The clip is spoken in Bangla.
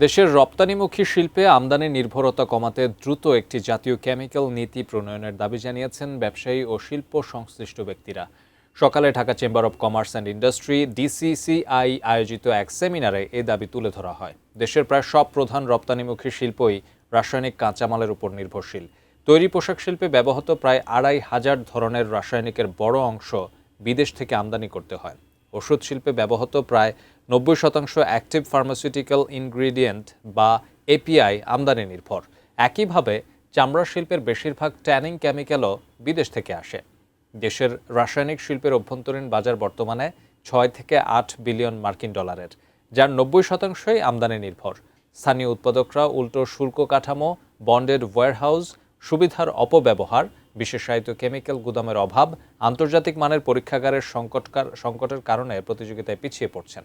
দেশের রপ্তানিমুখী শিল্পে আমদানি নির্ভরতা কমাতে দ্রুত একটি জাতীয় কেমিক্যাল নীতি প্রণয়নের দাবি জানিয়েছেন ব্যবসায়ী ও শিল্প সংশ্লিষ্ট ব্যক্তিরা। সকালে Dhaka chamber of commerce and industry DCCI আয়োজিত এক সেমিনারে এই দাবি তুলে ধরা হয়। দেশের প্রায় সব প্রধান রপ্তানিমুখী শিল্পই রাসায়নিক কাঁচামালের উপর নির্ভরশীল। তৈরি পোশাক শিল্পে ব্যবহৃত প্রায় ২৫০০ ধরনের রাসায়নিকের বড় অংশ বিদেশ থেকে আমদানি করতে হয়। ওষুধ শিল্পে ব্যবহৃত প্রায় ৯০% অ্যাক্টিভ ফার্মাসিউটিক্যাল ইনগ্রিডিয়েন্ট বা এপিআই আমদানি নির্ভর। একইভাবে চামড়া শিল্পের বেশিরভাগ ট্যানিং কেমিক্যালও বিদেশ থেকে আসে। দেশের রাসায়নিক শিল্পের অভ্যন্তরীণ বাজার বর্তমানে ৬ থেকে ৮ বিলিয়ন মার্কিন ডলারের, যার ৯০%ই আমদানি নির্ভর। স্থানীয় উৎপাদকরা উল্টো শুল্ক কাঠামো, বন্ডেড ওয়্যারহাউস সুবিধার অপব্যবহার, বিশেষায়িত কেমিক্যাল গুদামের অভাব, আন্তর্জাতিক মানের পরীক্ষাগারের সংকটের কারণে প্রতিযোগিতায় পিছিয়ে পড়ছেন।